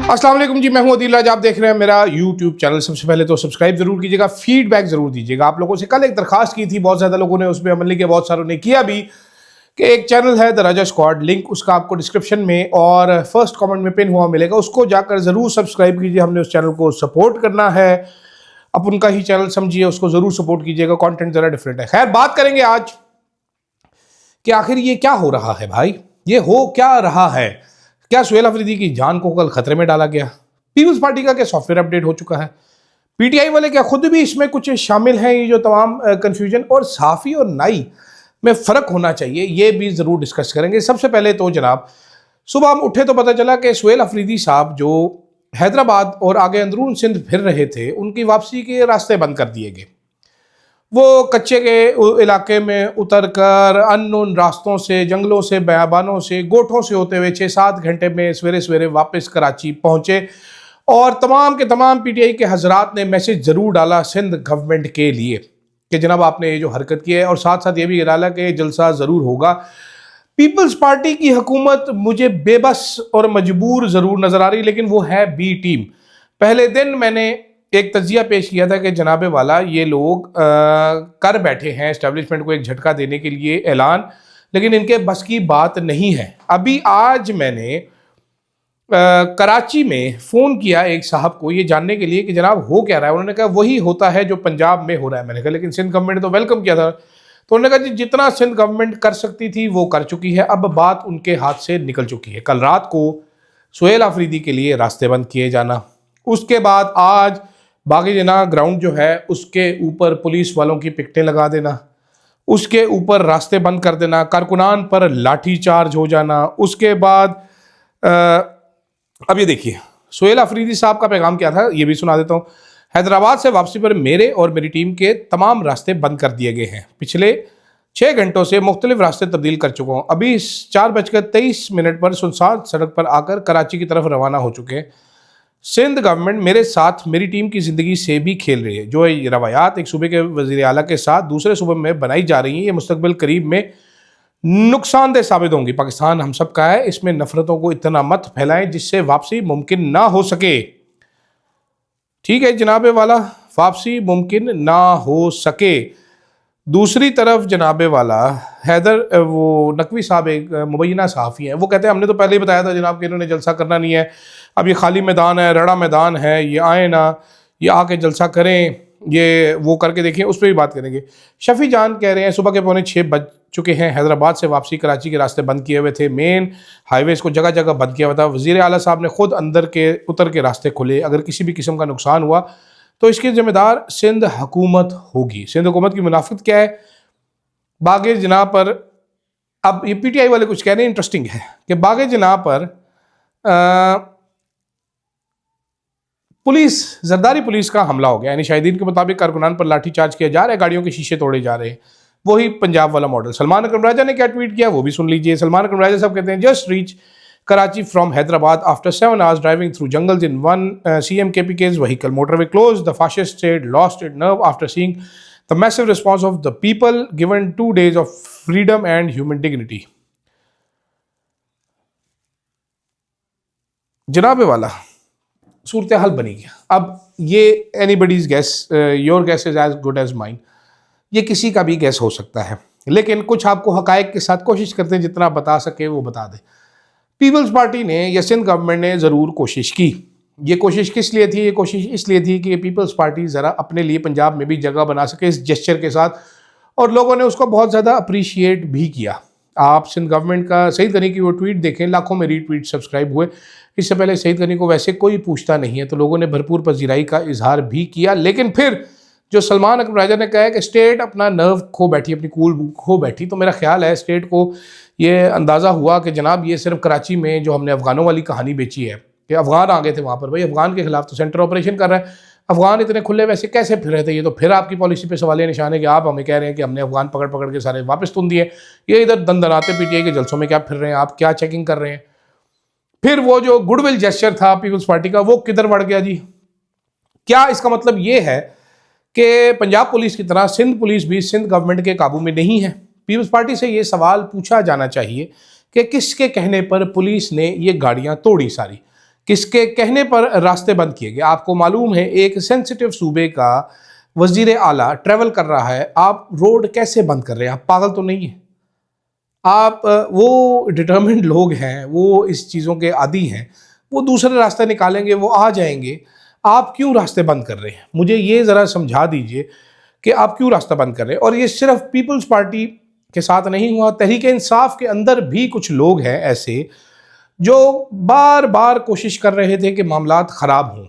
अस्सलाम वालेकुम जी, मैं हूं अदील राज। आप देख रहे हैं मेरा यूट्यूब चैनल। सबसे पहले तो सब्सक्राइब जरूर कीजिएगा, फीडबैक जरूर दीजिएगा। आप लोगों से कल एक दरखास्त की थी, बहुत ज़्यादा लोगों ने उस पर अमल नहीं किया, बहुत सारों ने किया भी, कि एक चैनल है द राजा स्क्वाड, लिंक उसका आपको डिस्क्रिप्शन में और फर्स्ट कमेंट में पिन हुआ मिलेगा, उसको जाकर ज़रूर सब्सक्राइब कीजिए। हमने उस चैनल को सपोर्ट करना है, अब उनका ही चैनल समझिए, उसको ज़रूर सपोर्ट कीजिएगा। कॉन्टेंट ज़रा डिफरेंट है। खैर, बात करेंगे आज कि आखिर ये क्या हो रहा है भाई, ये हो क्या रहा है। क्या सुहेल अफरीदी की जान को कल खतरे में डाला गया? पीपल्स पार्टी का क्या सॉफ्टवेयर अपडेट हो चुका है? पीटीआई वाले क्या खुद भी इसमें कुछ शामिल हैं? ये जो तमाम कंफ्यूजन और साफी और नाई में फ़र्क होना चाहिए, ये भी ज़रूर डिस्कस करेंगे। सबसे पहले तो जनाब, सुबह हम उठे तो पता चला कि सुहेल अफरीदी साहब जो हैदराबाद और आगे अंदरून सिंध फिर रहे थे, उनकी वापसी के रास्ते बंद कर दिए गए। वो कच्चे के इलाके में उतर कर अननोन रास्तों से, जंगलों से, बयाबानों से, गोठों से होते हुए 6-7 घंटे में सवेरे सवेरे वापस कराची पहुंचे। और तमाम के तमाम पीटीआई के हजरात ने मैसेज ज़रूर डाला सिंध गवर्नमेंट के लिए कि जनाब आपने ये जो हरकत की है, और साथ साथ ये भी डाला कि जलसा ज़रूर होगा। पीपल्स पार्टी की हुकूमत मुझे बेबस और मजबूर ज़रूर नज़र आ रही, लेकिन वो है बी टीम। पहले दिन मैंने एक तजिया पेश किया था कि जनाबे वाला ये लोग कर बैठे हैं एस्टेब्लिशमेंट को एक झटका देने के लिए ऐलान, लेकिन इनके बस की बात नहीं है। अभी आज मैंने कराची में फ़ोन किया एक साहब को ये जानने के लिए कि जनाब हो क्या रहा है। उन्होंने कहा वही होता है जो पंजाब में हो रहा है। मैंने कहा लेकिन सिंध गवर्नमेंट ने तो वेलकम किया था। तो उन्होंने कहा जी जितना सिंध गवर्नमेंट कर सकती थी वो कर चुकी है, अब बात उनके हाथ से निकल चुकी है। कल रात को सुहेल अफरीदी के लिए रास्ते बंद किए जाना, उसके बाद आज बागी जना ग्राउंड जो है उसके ऊपर पुलिस वालों की पिकटें लगा देना, उसके ऊपर रास्ते बंद कर देना, कारकुनान पर लाठी चार्ज हो जाना। उसके बाद अब ये देखिए सुहेल अफरीदी साहब का पैगाम क्या था, ये भी सुना देता हूँ। हैदराबाद से वापसी पर मेरे और मेरी टीम के तमाम रास्ते बंद कर दिए गए हैं। पिछले 6 घंटों से मुख्तलिफ रास्ते तब्दील कर चुका हूँ। अभी 4:23 पर सुनसान सड़क पर आकर कराची की तरफ रवाना हो चुके हैं। सिंध गवर्नमेंट मेरे साथ मेरी टीम की ज़िंदगी से भी खेल रही है। जो ये रवायात एक सूबे के वज़ीर आला के साथ दूसरे सूबे में बनाई जा रही हैं, ये मुस्तकबिल करीब में नुकसानदेह साबित होंगी। पाकिस्तान हम सब का है, इसमें नफरतों को इतना मत फैलाएं जिससे वापसी मुमकिन ना हो सके। ठीक है जनाबे वाला, वापसी मुमकिन ना हो सके। दूसरी तरफ जनाबे वाला हैदर वो नकवी साहब एक मुबैना सहाफ़ी हैं, वो कहते हैं हमने तो पहले ही बताया था जनाब कि इन्होंने जलसा करना नहीं है, अब ये खाली मैदान है, रड़ा मैदान है, ये आए ना, ये आके जलसा करें, ये वो करके देखें। उस पर भी बात करेंगे। शफी जान कह रहे हैं सुबह के 6:45 बज चुके हैं, हैदराबाद से वापसी कराची के रास्ते बंद किए हुए थे, मेन हाईवेज़ को जगह जगह बंद किया हुआ था। वज़ीर आला साहब ने खुद अंदर के उतर के रास्ते खोले। अगर किसी भी किस्म का नुकसान हुआ तो इसकी ज़िम्मेदार सिंध हुकूमत होगी। सिंध हुकूमत की मुनाफिक क्या है बागे जना पर? अब ये पीटीआई वाले कुछ कह रहे हैं, इंटरेस्टिंग है कि बागे जना पर पुलिस जरदारी पुलिस का हमला हो गया। यानी शाहिदीन के मुताबिक कारकुनान पर लाठीचार्ज किया जा रहा है, गाड़ियों के शीशे तोड़े जा रहे हैं। वही पंजाब वाला मॉडल। सलमान अकरम राजा ने क्या ट्वीट किया वो भी सुन लीजिए। सलमान अकरम राजा साहब कहते हैं just reach Karachi from Hyderabad after 7 hours driving through jungles in one CMKPK's vehicle, motorway close, the fascist state lost it nerve after seeing the massive response of the people given 2 days of freedom and human dignity. जनाबे वाला सूरत हाल बनी गया। अब ये anybody's guess, your guess is as good as mine. ये किसी का भी गैस हो सकता है, लेकिन कुछ आपको हकायक के साथ कोशिश करते हैं जितना बता सके वो बता दे। पीपल्स पार्टी ने या सिंध गवर्नमेंट ने ज़रूर कोशिश की। ये कोशिश किस लिए थी? ये कोशिश इसलिए थी कि पीपल्स पार्टी ज़रा अपने लिए पंजाब में भी जगह बना सके इस जेस्चर के साथ, और लोगों ने उसको बहुत ज़्यादा अप्रिशिएट भी किया। आप सिंध गवर्नमेंट का सईद गनी की वो ट्वीट देखें, लाखों में रीट्वीट सब्सक्राइब हुए। इससे पहले सईद गनी को वैसे कोई पूछता नहीं है, तो लोगों ने भरपूर पजीराई का इजहार भी किया। लेकिन फिर जो सलमान अकरम राजा ने कहा है कि स्टेट अपना नर्व खो बैठी, अपनी कूल खो बैठी, तो मेरा ख्याल है स्टेट को ये अंदाज़ा हुआ कि जनाब ये सिर्फ कराची में जो हमने अफ़गानों वाली कहानी बेची है कि अफ़गान आ गए थे वहाँ पर, भाई अफ़गान के खिलाफ तो सेंटर ऑपरेशन कर रहा है। अफ़गान इतने खुले वैसे कैसे फिर रहे थे? ये तो फिर आपकी पॉलिसी पे सवालिया निशान है कि आप हमें कह रहे हैं कि हमने अफ़गान पकड़ पकड़ के सारे वापस तुम दिए। ये इधर दंदनाते पीटीआई के जलसों में क्या फिर रहे हैं आप, क्या चेकिंग कर रहे हैं? फिर वो जो गुडविल जेस्चर था पीपल्स पार्टी का वो किधर बढ़ गया जी? क्या इसका मतलब ये है कि पंजाब पुलिस की तरह सिंध पुलिस भी सिंध गवर्नमेंट के काबू में नहीं है? पीपल्स पार्टी से ये सवाल पूछा जाना चाहिए कि किसके कहने पर पुलिस ने ये गाड़ियां तोड़ी सारी? किसके कहने पर रास्ते बंद किए गए? आपको मालूम है एक सेंसिटिव सूबे का वजीर आला ट्रैवल कर रहा है, आप रोड कैसे बंद कर रहे हैं? आप पागल तो नहीं है? आप वो डिटर्मिन्ड लोग हैं, वो इस चीज़ों के आदी हैं, वो दूसरे रास्ते निकालेंगे, वो आ जाएंगे। आप क्यों रास्ते बंद कर रहे हैं? मुझे ये ज़रा समझा दीजिए कि आप क्यों रास्ता बंद कर रहे हैं। और ये सिर्फ पीपल्स पार्टी के साथ नहीं हुआ, तहरीक इंसाफ के अंदर भी कुछ लोग हैं ऐसे जो बार बार कोशिश कर रहे थे कि मामलात ख़राब हों।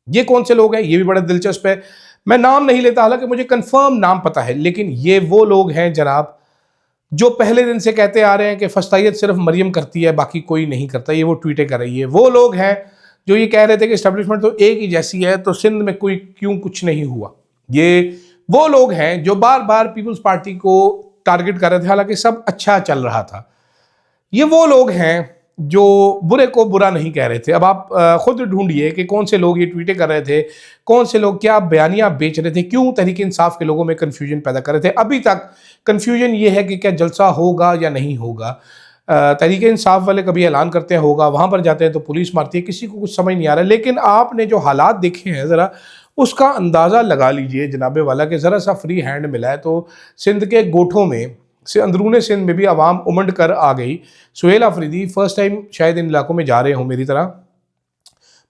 ये कौन से लोग हैं, ये भी बड़ा दिलचस्प है। मैं नाम नहीं लेता, हालांकि मुझे कंफर्म नाम पता है, लेकिन ये वो लोग हैं जनाब जो पहले दिन से कहते आ रहे हैं कि फस्तायत सिर्फ मरियम करती है, बाकी कोई नहीं करता। ये वो ट्वीटें कर रही है। वो लोग हैं जो ये कह रहे थे कि इस्टेब्लिशमेंट तो एक ही जैसी है, तो सिंध में कोई क्यों कुछ नहीं हुआ। ये वो लोग हैं जो बार बार पीपल्स पार्टी को टारगेट कर रहे थे, हालांकि सब अच्छा चल रहा था। ये वो लोग हैं जो बुरे को बुरा नहीं कह रहे थे। अब आप खुद ढूंढिए कि कौन से लोग ये ट्वीटें कर रहे थे, कौन से लोग क्या बयानियां बेच रहे थे, क्यों तहरीक इंसाफ के लोगों में कन्फ्यूजन पैदा कर रहे थे। अभी तक कन्फ्यूजन ये है कि क्या जलसा होगा या नहीं होगा। तहरीक इंसाफ वाले कभी ऐलान करते हैं होगा, वहाँ पर जाते हैं तो पुलिस मारती है, किसी को कुछ समझ नहीं आ रहा। लेकिन आपने जो हालात देखे हैं ज़रा उसका अंदाज़ा लगा लीजिए जनाबे वाला, कि ज़रा सा फ्री हैंड मिला है तो सिंध के गोठों में से अंदरूने सिंध में भी आवाम उमड़ कर आ गई। सुहेल अफरीदी फर्स्ट टाइम शायद इन इलाकों में जा रहे हों मेरी तरह,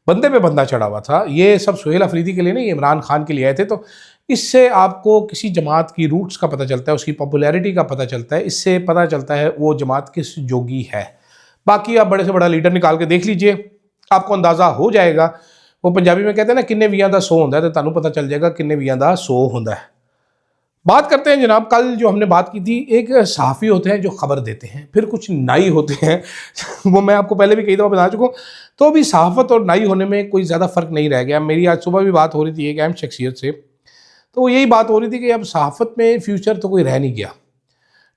बंदे पे बंदा चढ़ा हुआ था। ये सब सुहेल अफरीदी के लिए नहीं, इमरान खान के लिए आए थे। तो इससे आपको किसी जमात की रूट्स का पता चलता है, उसकी पॉपुलैरिटी का पता चलता है, इससे पता चलता है वो जमात किस जोगी है। बाकी आप बड़े से बड़ा लीडर निकाल के देख लीजिए, आपको अंदाज़ा हो जाएगा। वो पंजाबी में कहते हैं ना, किन्ने वियां दा 100 होंदा है, तो तुहानू पता चल जाएगा किन्ने वियां दा 100 होंदा है। बात करते हैं जनाब, कल जो हमने बात की थी, एक सहाफ़ी होते हैं जो खबर देते हैं, फिर कुछ नाई होते हैं वो मैं आपको पहले भी कई दफ़ा बता चुका हूँ। तो अभी सहाफ़त और नाई होने में कोई ज़्यादा फ़र्क नहीं रह गया। मेरी आज सुबह भी बात हो रही थी एक अहम शख्सियत से, तो यही बात हो रही थी कि अब सहाफ़त में फ्यूचर तो कोई रह नहीं गया।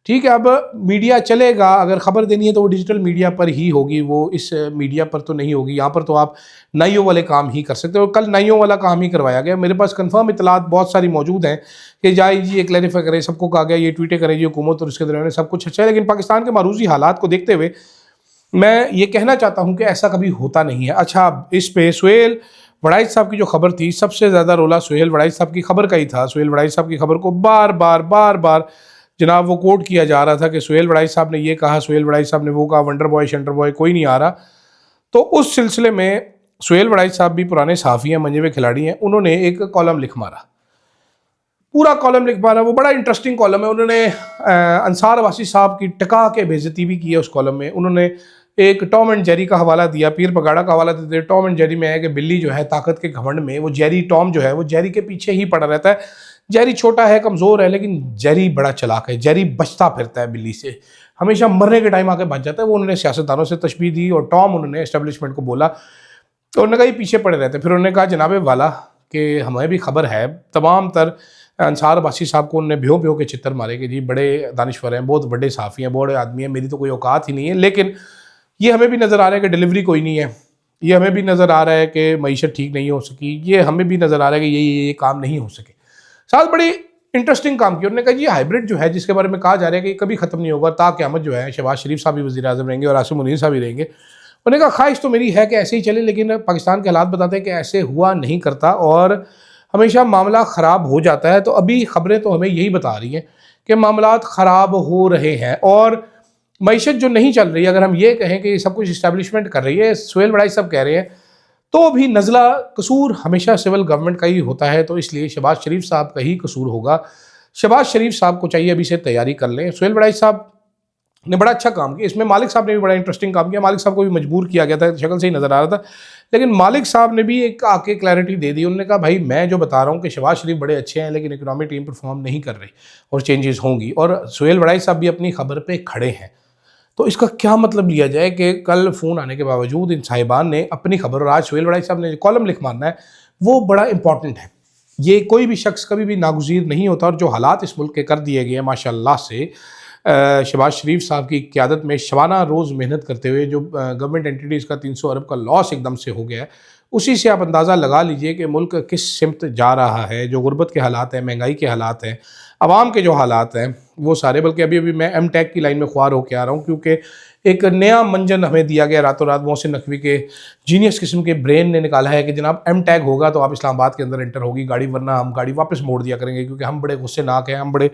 ठीक है, अब मीडिया चलेगा, अगर ख़बर देनी है तो वो डिजिटल मीडिया पर ही होगी, वो इस मीडिया पर तो नहीं होगी। यहाँ पर तो आप नाइयों वाले काम ही कर सकते हो। कल नाइयों वाला काम ही करवाया गया। मेरे पास कंफर्म इतलात बहुत सारी मौजूद हैं कि जाए जी ये क्लैरिफाई करे, सबको कहा गया ये ट्वीटें करे जी हुकूमत और उसके दरमियान सब कुछ अच्छा है। लेकिन पाकिस्तान के मारूजी हालात को देखते हुए मैं ये कहना चाहता हूँ कि ऐसा कभी होता नहीं है। अच्छा, इस पे सुहेल वड़ाइच साहब की जो खबर थी, सबसे ज़्यादा रोला सुहेल वड़ाइच साहब की खबर का ही था। सुहेल वड़ाइच साहब की खबर को बार बार जनाब वो कोट किया जा रहा था कि सुहेल वड़ाइच साहब ने ये कहा, सुहेल वड़ाइच साहब ने वो कहा, वंडर बॉय शंडर बॉय कोई नहीं आ रहा। तो उस सिलसिले में सुहेल वड़ाइच साहब भी पुराने सहाफ़ी हैं, मंजे हुए खिलाड़ी हैं। उन्होंने एक कॉलम लिख मारा, पूरा कॉलम लिख मारा। वो बड़ा इंटरेस्टिंग कॉलम है। उन्होंने अंसार वासी साहब की टका के बेइज्जती भी की है उस कॉलम में। उन्होंने एक टॉम एंड जेरी का हवाला दिया, पीर पगाड़ा का हवाला देते। टॉम एंड जेरी में है कि बिल्ली जो है ताकत के घमंड में, वो जेरी टॉम जो है वो जेरी के पीछे ही पड़ा रहता है। जेरी छोटा है, कमज़ोर है, लेकिन जेरी बड़ा चालाक है। जेरी बचता फिरता है बिल्ली से, हमेशा मरने के टाइम आके बच जाता है। वो उन्होंने सियासतदानों से तशबीह दी और टॉम उन्होंने एस्टेब्लिशमेंट को बोला, तो उन्होंने कहा ये पीछे पड़े रहते। फिर उन्होंने कहा जनाबे वाला कि हमें भी खबर है, तमाम तर अंसार वासी साहब को उन्होंने भ्यों के चित्तर मारे कि जी बड़े दानिश्वर हैं, बहुत बड़े साफ़ी हैं, बड़े आदमी हैं, मेरी तो कोई औकात ही नहीं है। लेकिन ये हमें भी नज़र आ रहा है कि डिलीवरी कोई नहीं है, ये हमें भी नज़र आ रहा है कि मईशत ठीक नहीं हो सकी, ये हमें भी नज़र आ रहा है कि ये काम नहीं हो सके। साथ बड़ी इंटरेस्टिंग काम किया। उन्होंने कहा ये हाइब्रिड जो है, जिसके बारे में कहा जा रहा है कि कभी ख़त्म नहीं होगा, ता क़यामत जो है शहबाज शरीफ साहब भी वज़ीर आज़म रहेंगे और आसिम मुनीर साहब भी रहेंगे। उन्होंने कहा ख्वाहिश तो मेरी है कि ऐसे ही चले, लेकिन पाकिस्तान के हालात बताते हैं कि ऐसे हुआ नहीं करता और हमेशा मामला ख़राब हो जाता है। तो अभी ख़बरें तो हमें यही बता रही हैं कि मामलात ख़राब हो रहे हैं और मईशत जो नहीं चल रही है। अगर हम ये कहें कि सब कुछ इस्टेब्लिशमेंट कर रही है, सुहेल वड़ाइच साहब कह रहे हैं, तो भी नज़ला कसूर हमेशा सिविल गवर्नमेंट का ही होता है। तो इसलिए शहबाज शरीफ साहब का ही कसूर होगा। शहबाज शरीफ साहब को चाहिए अभी से तैयारी कर लें। सुहेल वड़ाइच साहब ने बड़ा अच्छा काम किया। इसमें मालिक साहब ने भी बड़ा इंटरेस्टिंग काम किया। मालिक साहब को भी मजबूर किया गया था, शक्ल से ही नज़र आ रहा था, लेकिन मालिक साहब ने भी एक आके क्लैरिटी दे दी। उन्होंने कहा भाई मैं जो बता रहा हूँ कि शहबाज शरीफ बड़े अच्छे हैं, लेकिन इकनॉमिक टीम परफॉर्म नहीं कर रही और चेंजेस होंगी। और सुहेल वड़ाइच साहब भी अपनी खबर पर खड़े हैं। तो इसका क्या मतलब लिया जाए कि कल फ़ोन आने के बावजूद इन साहिबान ने अपनी खबर, और आज सुहेल वड़ाइच साहब ने कॉलम लिख मारना है, वो बड़ा इंपॉर्टेंट है। ये कोई भी शख्स कभी भी नागुज़ीर नहीं होता। और जो हालात इस मुल्क के कर दिए गए हैं माशाअल्लाह से, शहबाज शरीफ साहब की क़यादत में शबाना रोज़ मेहनत करते हुए जो गवर्नमेंट एंटिटीज़ का 300 अरब का लॉस एकदम से हो गया है, उसी से आप अंदाज़ा लगा लीजिए कि मुल्क किस सिमत जा रहा है। जो गुर्बत के हालात हैं, महंगाई के हालात हैं, आवाम के जो हालात हैं, वो सारे, बल्कि अभी मैं एम टेक की लाइन में ख्वार होकर आ रहा हूँ, क्योंकि एक नया मंजन हमें दिया गया रातों रात। मोहसिन नकवी के जीनियस किस्म के ब्रेन ने निकाला है कि जनाब एम टैग होगा तो आप इस्लामाबाद के अंदर एंटर होगी गाड़ी, वरना हम गाड़ी वापस मोड़ दिया करेंगे, क्योंकि हम बड़े गुस्सेनाक हैं, हम बड़े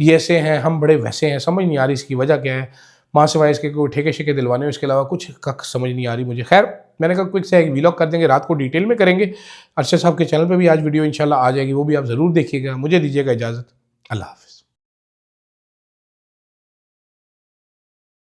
ये ऐसे हैं, हम बड़े वैसे हैं। समझ नहीं आ रही इसकी वजह क्या है, माँ सिवाय इसके कोई ठेके शेके दिलवाने, उसके अलावा कुछ कख समझ नहीं आ रही मुझे। खैर मैंने कहा क्विक से एक व्लॉग कर देंगे, रात को डिटेल में करेंगे। अरशद साहब के चैनल पे भी आज वीडियो इंशाल्लाह आ जाएगी, वो भी आप ज़रूर देखिएगा। मुझे दीजिएगा इजाज़त, अल्लाह हाफ़िज़।